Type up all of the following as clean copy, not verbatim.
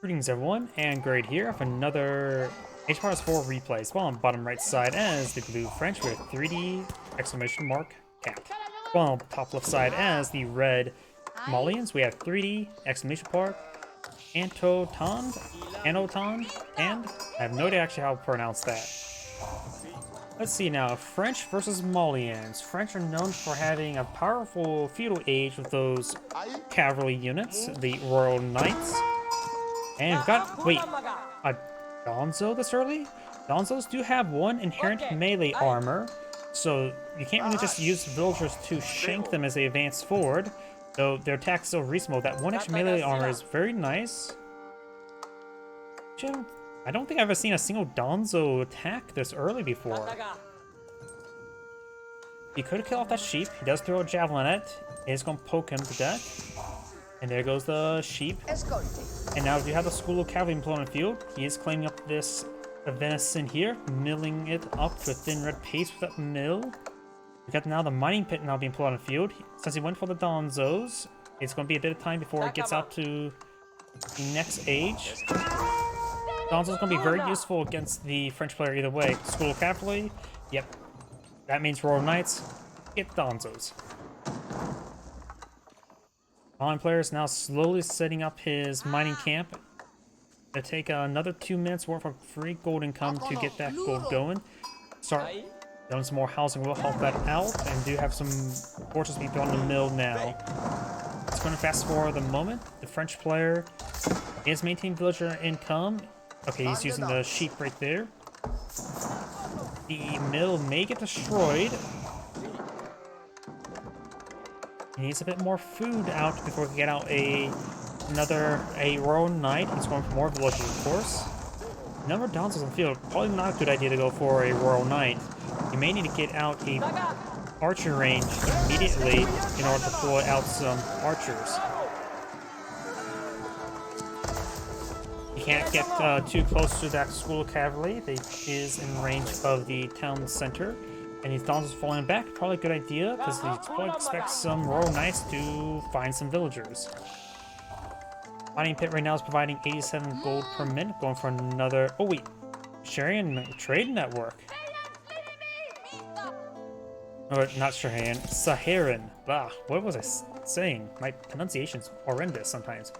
Greetings everyone, and Grade here of another HPRS 4 replay. Well, on bottom right side as the blue French with 3D exclamation mark cap. Well, on top left side as the red Malians, we have 3D exclamation mark Anotand, and I have no idea actually how to pronounce that. Let's see now, French versus Malians. French are known for having a powerful feudal age with those cavalry units, the Royal Knights. And we've got, wait, a Donzo this early? Donzos do have one inherent melee armor, so you can't really just use villagers to shank them as they advance forward, though their attack is so reasonable. That one extra melee armor is very nice. I don't think I've ever seen a single Donzo attack this early before. He could kill off that sheep. He does throw a javelin at it. It's going to poke him to death. And there goes the sheep. And now we have the school of cavalry employed on the field. He is claiming up this venison here, milling it up to a thin red paste with that mill. We got now the mining pit now being employed on the field. Since he went for the Donzos, it's going to be a bit of time before it gets out to the next age. Donzo's going to be very useful against the French player either way. School of cavalry, yep. That means Royal Knights, get Donzos. Online player is now slowly setting up his mining camp. It'll take another 2 minutes worth of free gold income to get that gold going. Start doing some more housing will help that out, and do have some forces be built on the mill now. It's going to fast forward the moment. The French player is maintaining villager income. Okay, he's using the sheep right there. The mill may get destroyed. He needs a bit more food out before we can get out another Royal Knight. He's going for more villagers, of course. Number of Donzos on the field. Probably not a good idea to go for a Royal Knight. You may need to get out a archer range immediately in order to deploy out some archers. You can't get too close to that school of cavalry. They is in range of the town center. And these Donzos falling back, probably a good idea, because they probably expect some Royal Knights to find some villagers. Mining pit right now is providing 87 gold per minute, going for another... Oh wait, Sharian trade network. Or not Sharian, Saharan. Bah, what was I saying? My pronunciation's horrendous sometimes.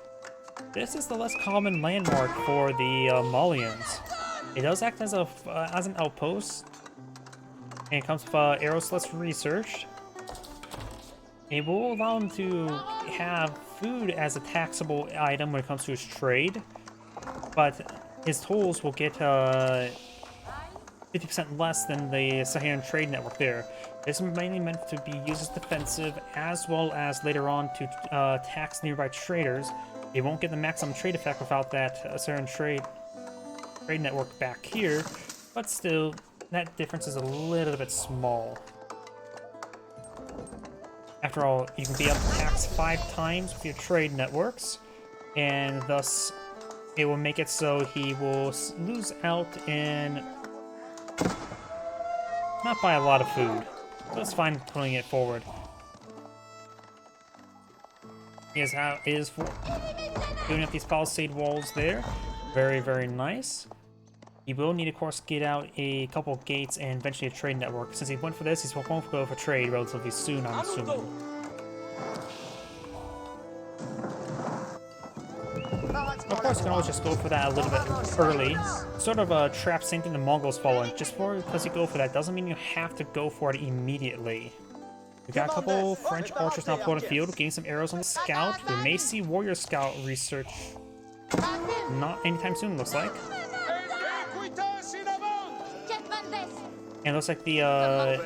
This is the less common landmark for the Malians. It does act as an outpost. And it comes with Aeroslut's research. It will allow him to have food as a taxable item when it comes to his trade. But his tolls will get 50% less than the Saharan trade network there. This is mainly meant to be used as defensive, as well as later on to tax nearby traders. It won't get the maximum trade effect without that Saharan trade network back here, but still, that difference is a little bit small. After all, you can be able to tax 5 times with your trade networks, and thus it will make it so he will lose out in not by a lot of food. So it's fine pulling it forward. Here's how it is for doing up these palisade walls there. Very, very nice. He will need, of course, get out a couple of gates and eventually a trade network. Since he went for this, he's going to go for trade relatively soon, I'm assuming. Of course, you can always just go for that a little bit early. Sort of a trap, same thing the Mongols fall in. Just because you go for that doesn't mean you have to go for it immediately. We got a couple French archers now put on the field, getting some arrows on the scout. We may see warrior scout research not anytime soon, looks like. And it looks like the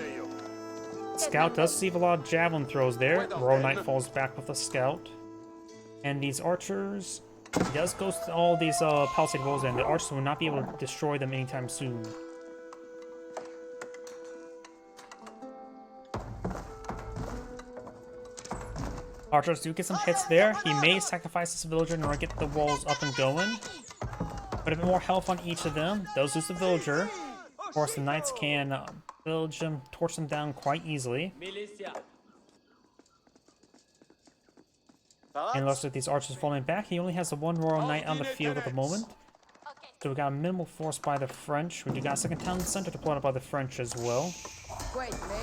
scout does receive a lot of javelin throws there. Royal Knight falls back with the scout. And these archers, he does go to all these palisade walls, and the archers will not be able to destroy them anytime soon. Archers do get some hits there. He may sacrifice this villager in order to get the walls up and going. Put a bit more health on each of them. Those lose the villager. Of course, the knights can pillage them, torch them down quite easily. And looks like these archers falling back. He only has the one Royal Knight on the field at the moment. So we got a minimal force by the French. We do got a second town center deployed by the French as well.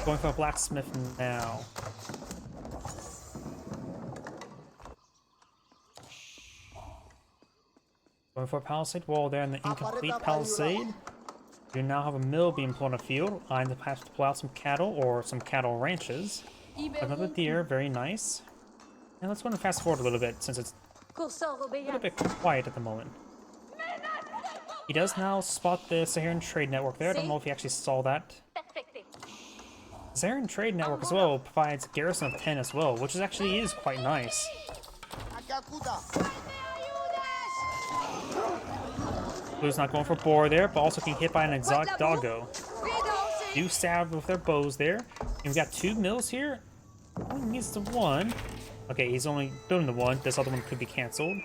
Going for a blacksmith now. Going for a palisade wall there in the incomplete palisade. You now have a mill being put on the field. I have to pull out some cattle or some cattle ranches. Another deer, very nice. And let's go and fast forward a little bit since it's a little bit quiet at the moment. He does now spot the Saharan Trade Network there. I don't know if he actually saw that. The Saharan Trade Network as well provides a garrison of 10 as well, which actually is quite nice. Blue's not going for boar there, but also can hit by an exotic doggo. Do stab with their bows there. And we've got 2 mills here. Only needs the one. Okay, he's only building the one. This other one could be cancelled.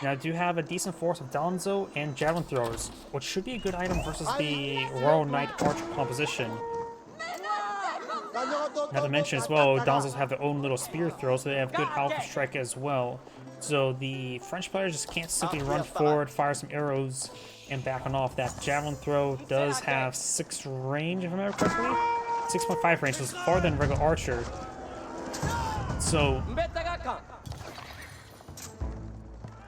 Now I do have a decent force of Donzo and javelin throwers, which should be a good item versus the Royal Knight Archer composition. Not to mention as well, Donzos have their own little spear throw, so they have good alpha strike as well. So the French players just can't simply run forward, fire some arrows, and back on off. That javelin throw does have 6 range, if I remember correctly. 6.5 range, so it's farther than regular archer. So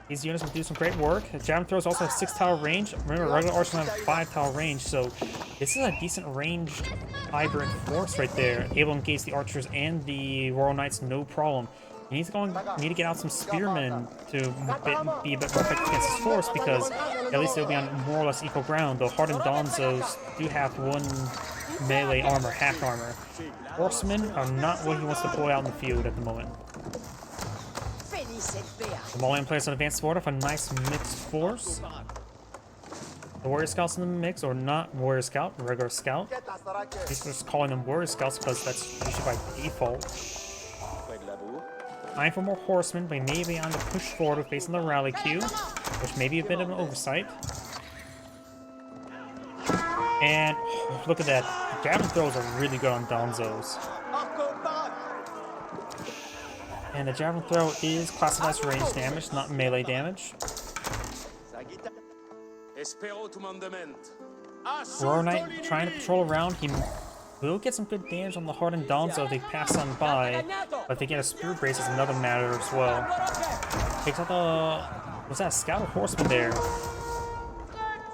these units will do some great work. The javelin throws also have 6 tower range. Remember, regular archers have 5 tower range, so this is a decent ranged hybrid force right there, able to engage the archers and the Royal Knights no problem. You need to get out some spearmen to be a bit more effective against this force, because at least they'll be on more or less equal ground. The hardened Donzos do have 1 melee armor, half armor. Horsemen are not what he wants to deploy out in the field at the moment. The Malian players on advanced order for a nice mixed force. The warrior scouts in the mix, or not warrior scout, regular scout. He's just calling them warrior scouts because that's usually by default. Eyeing for more horsemen, but maybe on the push forward based on the rally queue, which may be a bit of an oversight. And look at that. The javelin throws are really good on Donzos. And the javelin throw is classified as range damage, not melee damage. Royal Knight trying to patrol around. He will get some good damage on the hardened Donzo if they pass on by, but if they get a spear brace is another matter as well. Takes out the... was that a scout or horseman there?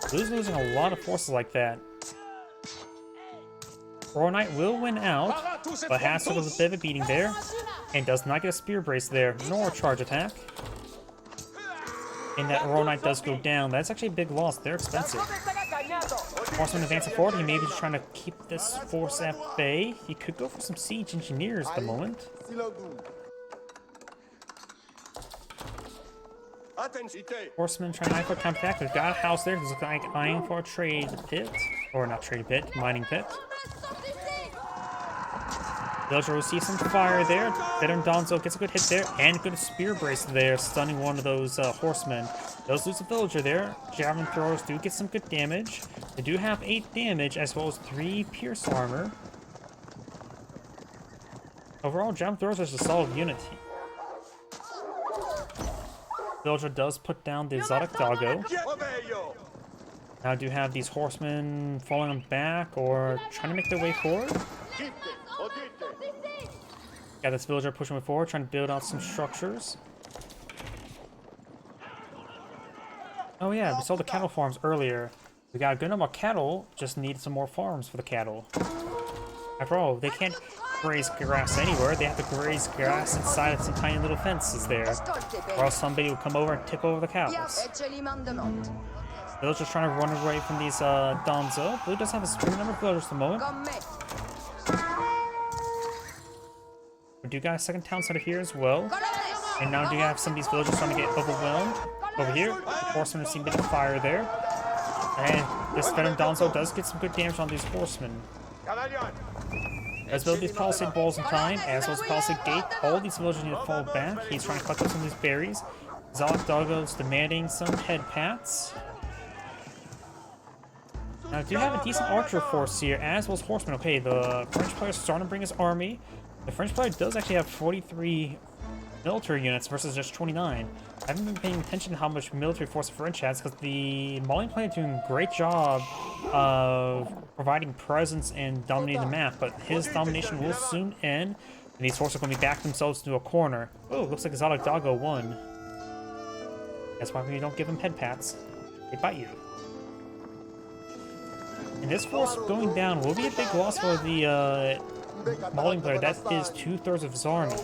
Blue's losing a lot of forces like that. Royal Knight will win out, but has sort of a bit of a beating there, and does not get a spear brace there, nor a charge attack. And that Royal Knight does go down. That's actually a big loss. They're expensive. Horseman advancing forward. He may be just trying to keep this force at bay. He could go for some siege engineers at the moment. Horseman trying to eye for counterattack. They've got a house there. He's eyeing for a trade pit. Or not trade pit, mining pit. Villager receives some fire there. Veteran Donzo gets a good hit there, and good spear brace there, stunning one of those horsemen. Does lose a villager there. Javelin throwers do get some good damage. They do have 8 damage, as well as 3 pierce armor. Overall, javelin throwers is a solid unit. Villager does put down the exotic doggo. Now do you have these horsemen falling on back or trying to make their way forward? Got this villager pushing forward, trying to build out some structures. Oh yeah, we saw the cattle farms earlier. We got a good number of cattle, just need some more farms for the cattle. After all, they can't graze grass anywhere, they have to graze grass inside of some tiny little fences there. Or else somebody will come over and tip over the cows. Villager's trying to run away from these Donzo. Blue does have a strong number of villagers at the moment. We do got a second town center here as well. And now do you have some of these villagers trying to get overwhelmed. Over here, the horsemen have seen a bit of fire there. And this veteran Donzo does get some good damage on these horsemen. Let's build these palisade walls in time, as well as palisade gate. All these villagers need to fall back. He's trying to collect up some of these berries. Exotic doggos demanding some head pats. Now, I do have a decent archer force here, as well as horsemen. Okay, the French player is starting to bring his army. The French player does actually have 43 military units versus just 29. I haven't been paying attention to how much military force the French has because the Malian player is doing a great job of providing presence and dominating the map, but his domination will soon end, and these forces are going to be backed themselves into a corner. Oh, looks like Exotic Doggo won. That's why we don't give them head pats. They bite you. And this force going down will be a big loss for the Malian player. That is 2/3 of his army.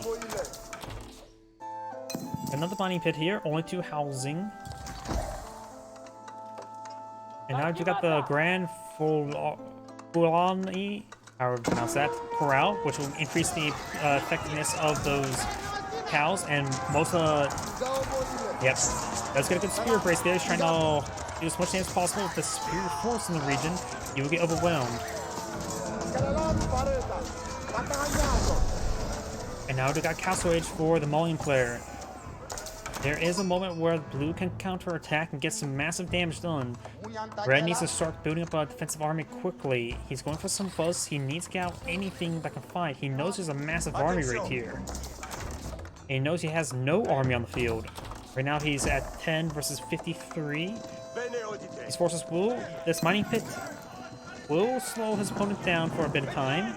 Another mining pit here, only 2 housing. And now you got the Grand Fulani, however you pronounce that, corral, which will increase the effectiveness of those cows. And most of the... Yep, let's get a good spear brace there. He's trying to do as much damage as possible with the superior force in the region. You will get overwhelmed. And now we got Castle Age for the Malian player. There is a moment where blue can counterattack and get some massive damage done. Red needs to start building up a defensive army quickly. He's going for some fuzz. He needs to get out anything that can fight. He knows there's a massive army right here. And he knows he has no army on the field. Right now he's at 10 versus 53. His forces will... This mining pit will slow his opponent down for a bit of time.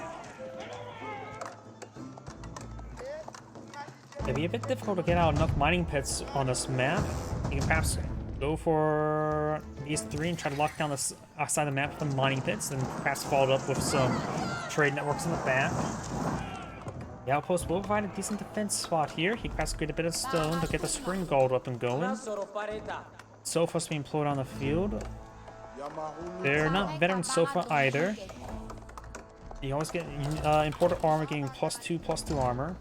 It'd be a bit difficult to get out enough mining pits on this map. You can perhaps go for these 3 and try to lock down this outside the map with the mining pits, and perhaps follow it up with some trade networks in the back. The outpost will provide a decent defense spot here. He can perhaps get a bit of stone to get the spring gold up and going. Sofas being employed on the field. They're not veteran Sofa either. You always get imported armor getting +2/+2 armor.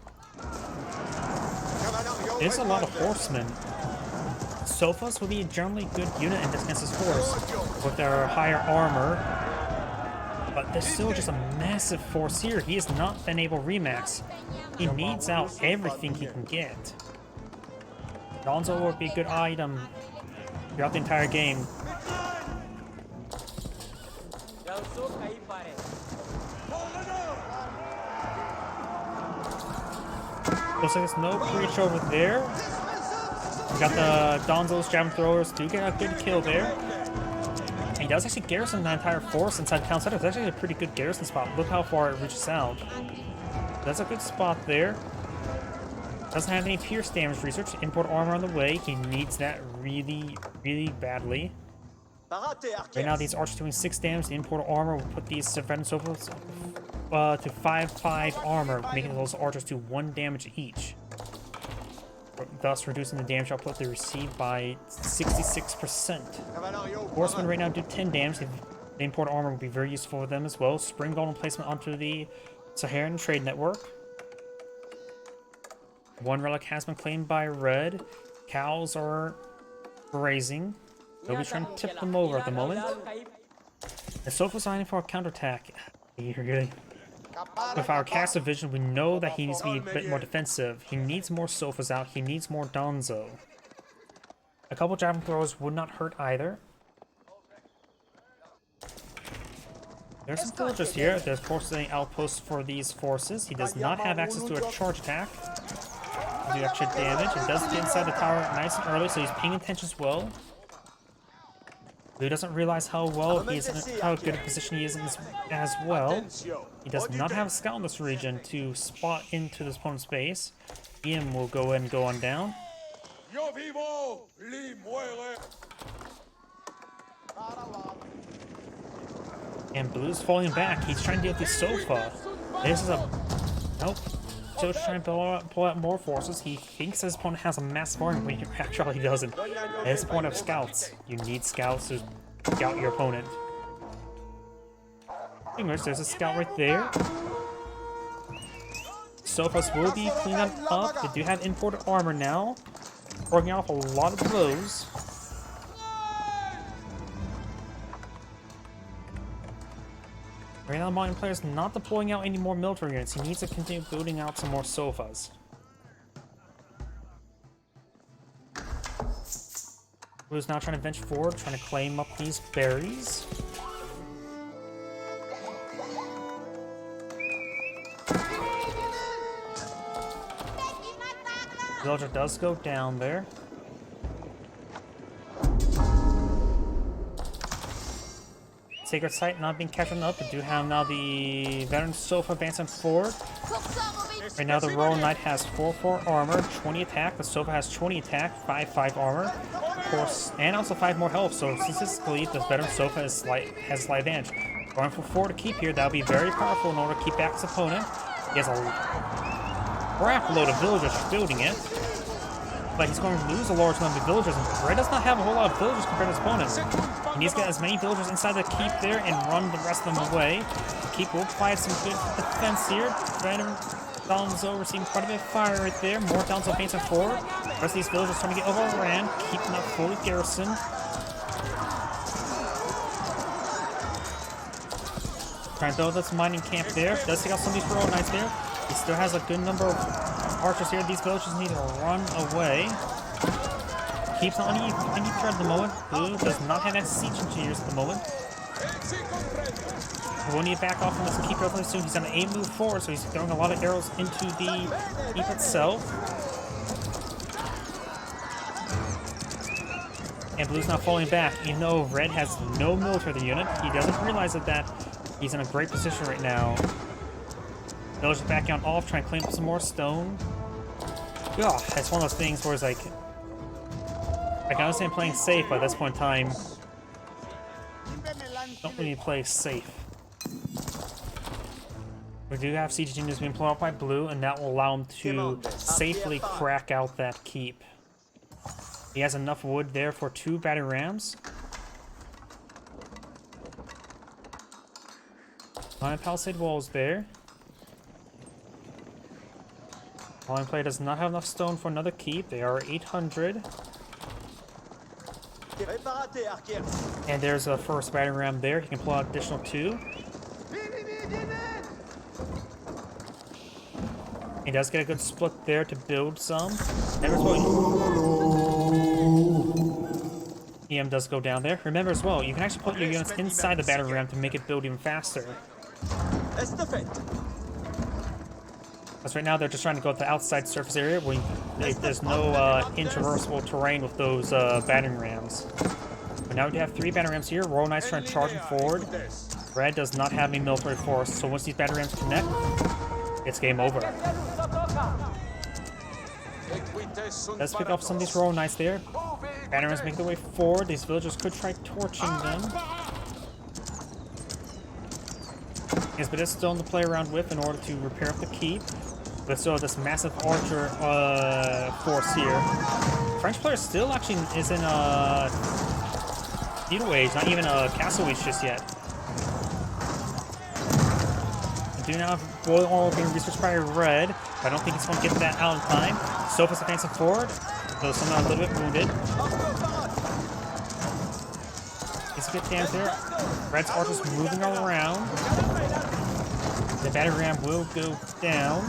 There's a lot of horsemen. Sofas will be a generally good unit in this against his force with their higher armor, but there's still just a massive force here. He has not been able to remax. He needs out everything he can get. Donzo would be a good item throughout the entire game. Looks like there's no breach over there. We got the Donzo's javelin throwers do get a good kill there. And he does actually garrison the entire force inside the town center. It's actually a pretty good garrison spot. Look how far it reaches out. That's a good spot there. Doesn't have any pierce damage research. Import armor on the way. He needs that really, really badly. Right now, these archers doing 6 damage. The import armor will put these veteran Sofas to 5/5 armor, making those archers do 1 damage each, thus reducing the damage output they receive by 66%. Horsemen right now do 10 damage. The import armor will be very useful for them as well. Spring golden placement onto the Saharan trade network. 1 relic has been claimed by red. Cows are grazing. They'll be trying to tip them over at the moment. The Sofa's signing for a counterattack. With our caster vision, we know that he needs to be a bit more defensive. He needs more Sofas out. He needs more Donzo. A couple javelin throwers would not hurt either. There's some villagers here. There's forcing outposts for these forces. He does not have access to a charge attack. Do extra damage. It does get inside the tower nice and early, so he's paying attention as well. Blue doesn't realize how good a position he is in this as well. He does not have a scout in this region to spot into this opponent's base. Ian will go ahead and go on down. And Blue's falling back. He's trying to deal with the Sofa. This is a... Nope. Still trying to pull out more forces. He thinks his opponent has a massive army, but he actually doesn't. At this point of scouts, you need scouts to scout your opponent. Anyways, there's a scout right there. Sofas will be cleaned up. They do have imported armor now, working off a lot of blows. Right now, the Malian player is not deploying out any more military units. He needs to continue building out some more Sofas. Blue's now trying to venture forward, trying to claim up these berries. Villager does go down there. Sacred Site not being captured up. We do have now the Veteran Sofa advancing forward. Right now the Royal Knight has 4 armor, 20 attack. The Sofa has 20 attack, 5 armor. Of course, and also 5 more health. So statistically, the Veteran Sofa has slight advantage. Going for 4 to keep here, that'll be very powerful in order to keep back his opponent. He has a crap load of villagers building it. But he's going to lose a large number of villagers, and Red does not have a whole lot of villagers compared to his opponent. He needs to get as many villagers inside the keep there and run the rest of them away. The keep will provide some good defense here. Venom Donzo receiving quite a bit of fire right there. More Donzo advancing forward. The rest of these villagers trying to get overran, keeping up fully garrisoned. Trying to build this mining camp there. Does take out some of these Royal Knights there. He still has a good number of archers here. These villagers need to run away. Keeps on any threat at the moment. Blue does not have that siege engineers at the moment. We will need to back off from this keep relatively soon. He's on an 8 move forward, so he's throwing a lot of arrows into the keep itself. And Blue's not falling back. Even though Red has no military unit, he doesn't realize that he's in a great position right now. Villagers backing on off, trying to clean up some more stone. Ugh, it's one of those things where it's like, I can understand playing safe, but at this point in time, don't really play safe. We do have siege units being blown up by Blue, and that will allow him to safely crack out that keep. He has enough wood there for 2 battle rams. Lion Palisade walls there. Lion Player does not have enough stone for another keep. They are 800. And there's a first battering ram there. He can pull out additional 2. He does get a good split there to build some. EM does go down there. Remember as well, you can actually put your units inside the battering ram to make it build even faster. Because right now they're just trying to go to the outside surface area where there's no intraversable terrain with those battering rams. But now we have 3 battering rams here. Royal Knights trying to charge them forward. Red does not have any military force, so once these battering rams connect, it's game over. Let's pick up some of these Royal Knights there. Battering rams make their way forward. These villagers could try torching them. Yes, but it's still to play around with in order to repair up the keep. But still this massive archer force here. French player still actually is in a feudal age, not even a castle age just yet. We do now have boil oil being researched by Red, but I don't think he's going to get that out in time. Sofa's advancing forward, though somehow a little bit wounded. He's a bit damaged there. Red's archers moving around. The battering ram will go down.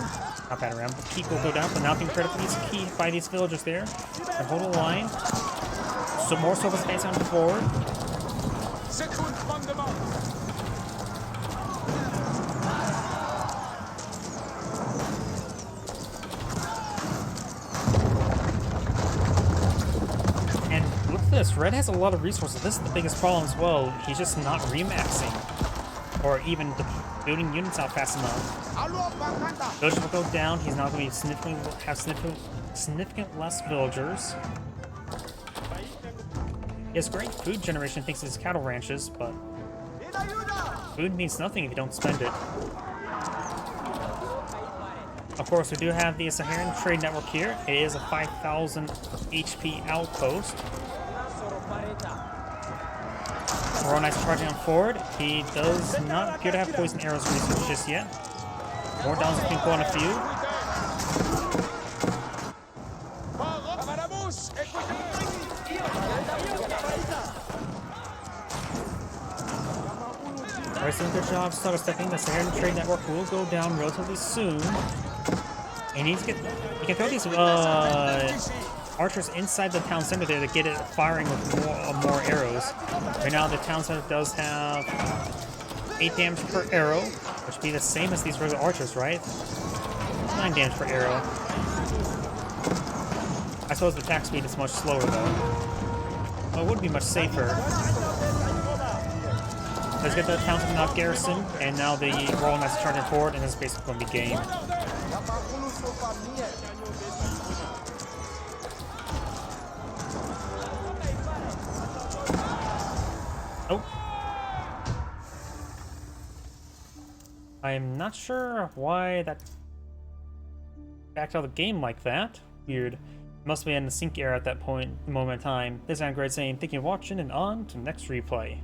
Not battering ram, the keep will go down, but now being prepared for these keep by these villagers there. And hold a line. So more Sofa's advancing forward. And look at this, Red has a lot of resources. This is the biggest problem as well. He's just not remaxing. Or even building units out fast enough. Villagers will go down. He's not going to have significant less villagers. He has great food generation thanks to his cattle ranches, but food means nothing if you don't spend it. Of course, we do have the Saharan Trade Network here. It is a 5,000 HP outpost. Royal Knight's charging on forward. He does not appear to have poison arrows research just yet. More downs have been put on a few. Alright, so good job, stepping. The Saharan Trade Network will go down relatively soon. And he can throw these archers inside the town center there to get it firing with more arrows. Right now the town center does have 8 damage per arrow, which would be the same as these regular archers, right? 9 damage per arrow. I suppose the attack speed is much slower though. Well, it would be much safer. Let's get the Townsend knock garrison, and now the Royal Knights are charging forward, and this is basically going to be game. Oh. I'm not sure why that backed out of the game like that. Weird. Must be in the sync error at that moment in time. This is Anotand saying, thank you for watching, and on to the next replay.